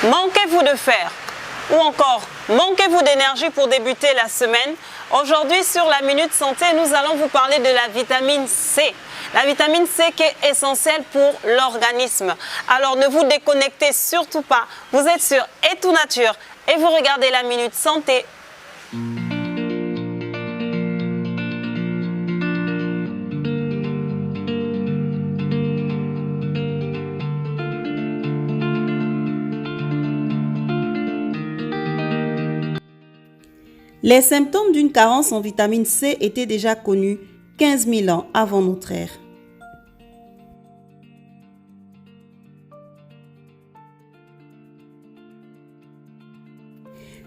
Manquez-vous de fer ou encore manquez-vous d'énergie pour débuter la semaine? Aujourd'hui sur la Minute Santé, nous allons vous parler de la vitamine C. La vitamine C qui est essentielle pour l'organisme. Alors ne vous déconnectez surtout pas. Vous êtes sur Etou Nature et vous regardez la Minute Santé. Les symptômes d'une carence en vitamine C étaient déjà connus 15 000 ans avant notre ère.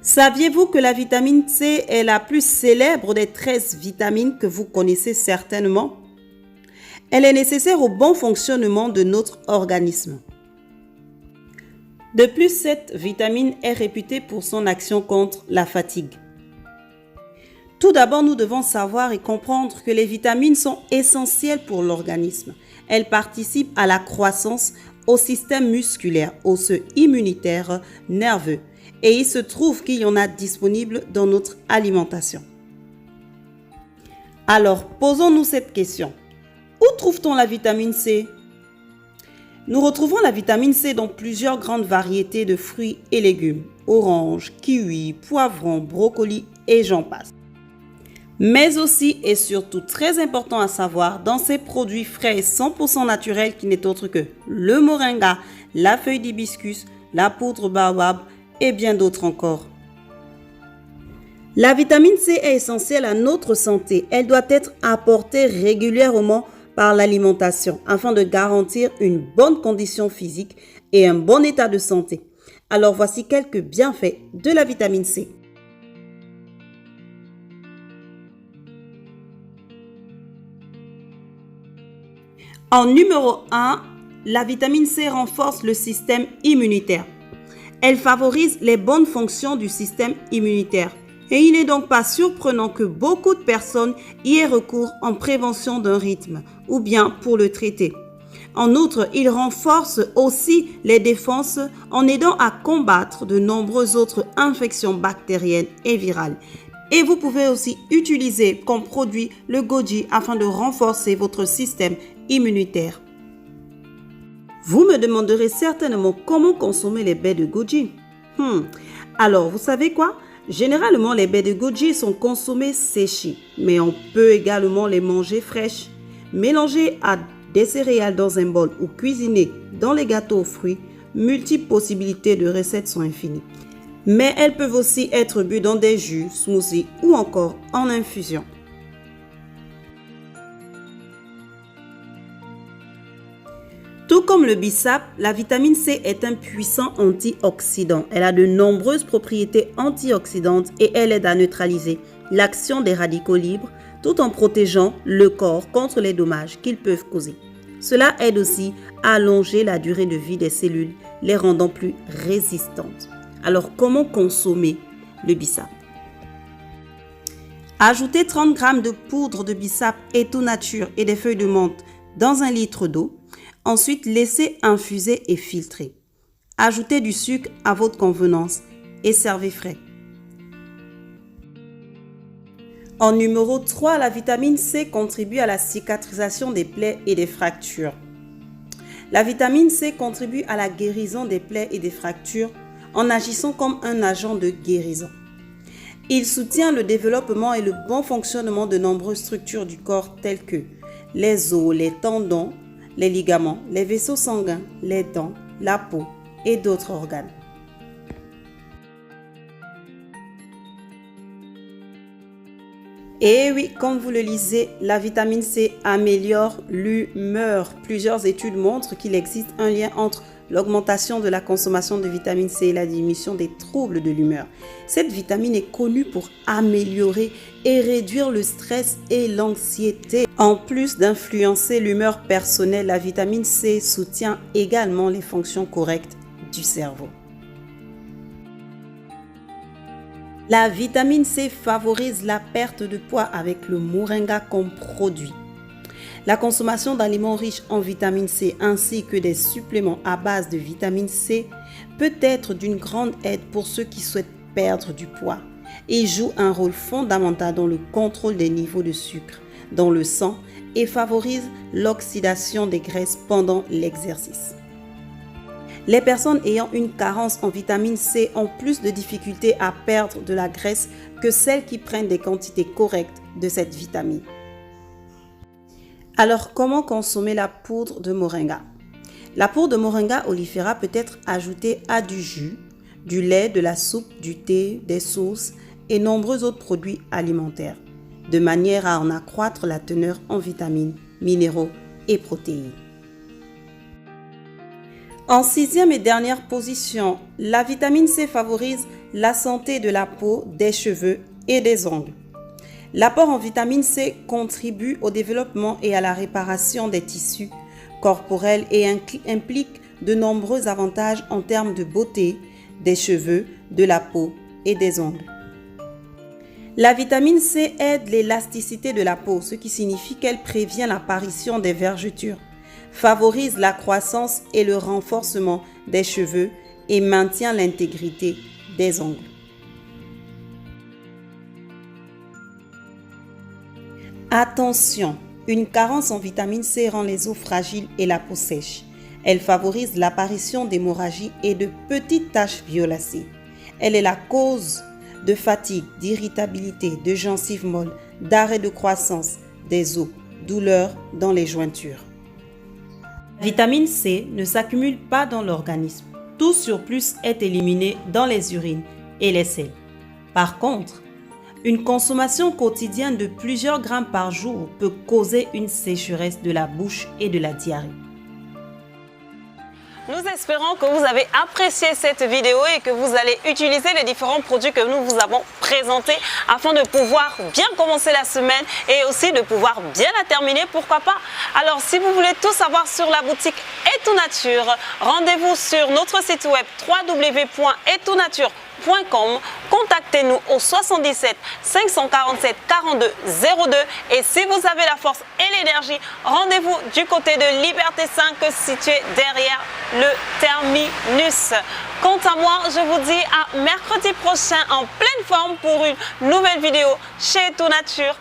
Saviez-vous que la vitamine C est la plus célèbre des 13 vitamines que vous connaissez certainement? Elle est nécessaire au bon fonctionnement de notre organisme. De plus, cette vitamine est réputée pour son action contre la fatigue. Tout d'abord, nous devons savoir et comprendre que les vitamines sont essentielles pour l'organisme. Elles participent à la croissance, au système musculaire, osseux, immunitaire, nerveux. Et il se trouve qu'il y en a disponibles dans notre alimentation. Alors, posons-nous cette question. Où trouve-t-on la vitamine C? Nous retrouvons la vitamine C dans plusieurs grandes variétés de fruits et légumes. Orange, kiwi, poivron, brocoli et j'en passe. Mais aussi et surtout très important à savoir dans ces produits frais et 100% naturels qui n'est autre que le moringa, la feuille d'hibiscus, la poudre baobab et bien d'autres encore. La vitamine C est essentielle à notre santé. Elle doit être apportée régulièrement par l'alimentation afin de garantir une bonne condition physique et un bon état de santé. Alors voici quelques bienfaits de la vitamine C. En numéro 1, la vitamine C renforce le système immunitaire. Elle favorise les bonnes fonctions du système immunitaire. Et il n'est donc pas surprenant que beaucoup de personnes y aient recours en prévention d'un rhume ou bien pour le traiter. En outre, il renforce aussi les défenses en aidant à combattre de nombreuses autres infections bactériennes et virales. Et vous pouvez aussi utiliser comme produit le goji afin de renforcer votre système immunitaire. Vous me demanderez certainement comment consommer les baies de goji. Alors, vous savez quoi? Généralement, les baies de goji sont consommées séchées, mais on peut également les manger fraîches. Mélangées à des céréales dans un bol ou cuisinées dans les gâteaux aux fruits, multiples possibilités de recettes sont infinies. Mais elles peuvent aussi être bues dans des jus, smoothies ou encore en infusion. Tout comme le bissap, la vitamine C est un puissant antioxydant. Elle a de nombreuses propriétés antioxydantes et elle aide à neutraliser l'action des radicaux libres tout en protégeant le corps contre les dommages qu'ils peuvent causer. Cela aide aussi à allonger la durée de vie des cellules, les rendant plus résistantes. Alors, comment consommer le bissap? Ajoutez 30 g de poudre de bissap Etou Nature et des feuilles de menthe dans 1 litre d'eau. Ensuite, laissez infuser et filtrer. Ajoutez du sucre à votre convenance et servez frais. En numéro 3, la vitamine C contribue à la cicatrisation des plaies et des fractures. La vitamine C contribue à la guérison des plaies et des fractures en agissant comme un agent de guérison. Il soutient le développement et le bon fonctionnement de nombreuses structures du corps telles que les os, les tendons, les ligaments, les vaisseaux sanguins, les dents, la peau et d'autres organes. Et oui, comme vous le lisez, la vitamine C améliore l'humeur. Plusieurs études montrent qu'il existe un lien entre l'augmentation de la consommation de vitamine C et la diminution des troubles de l'humeur. Cette vitamine est connue pour améliorer et réduire le stress et l'anxiété. En plus d'influencer l'humeur personnelle, la vitamine C soutient également les fonctions correctes du cerveau. La vitamine C favorise la perte de poids avec le moringa comme produit. La consommation d'aliments riches en vitamine C ainsi que des suppléments à base de vitamine C peut être d'une grande aide pour ceux qui souhaitent perdre du poids. Il joue un rôle fondamental dans le contrôle des niveaux de sucre dans le sang et favorise l'oxydation des graisses pendant l'exercice. Les personnes ayant une carence en vitamine C ont plus de difficultés à perdre de la graisse que celles qui prennent des quantités correctes de cette vitamine. Alors, comment consommer la poudre de moringa? La poudre de moringa oleifera peut être ajoutée à du jus, du lait, de la soupe, du thé, des sauces et nombreux autres produits alimentaires, de manière à en accroître la teneur en vitamines, minéraux et protéines. En 6e et dernière position, la vitamine C favorise la santé de la peau, des cheveux et des ongles. L'apport en vitamine C contribue au développement et à la réparation des tissus corporels et implique de nombreux avantages en termes de beauté, des cheveux, de la peau et des ongles. La vitamine C aide l'élasticité de la peau, ce qui signifie qu'elle prévient l'apparition des vergetures, favorise la croissance et le renforcement des cheveux et maintient l'intégrité des ongles. Attention, une carence en vitamine C rend les os fragiles et la peau sèche. Elle favorise l'apparition d'hémorragies et de petites taches violacées. Elle est la cause de fatigue, d'irritabilité, de gencives molles, d'arrêt de croissance des os, douleurs dans les jointures. La vitamine C ne s'accumule pas dans l'organisme. Tout surplus est éliminé dans les urines et les selles. Par contre, une consommation quotidienne de plusieurs grammes par jour peut causer une sécheresse de la bouche et de la diarrhée. Nous espérons que vous avez apprécié cette vidéo et que vous allez utiliser les différents produits que nous vous avons présentés afin de pouvoir bien commencer la semaine et aussi de pouvoir bien la terminer, pourquoi pas. Alors si vous voulez tout savoir sur la boutique Etonature, rendez-vous sur notre site web www.etonature.com. Contactez-nous au 77 547 42 02 et si vous avez la force et l'énergie, rendez-vous du côté de Liberté 5 situé derrière le terminus. Quant à moi, je vous dis à mercredi prochain en pleine forme pour une nouvelle vidéo chez Etonature.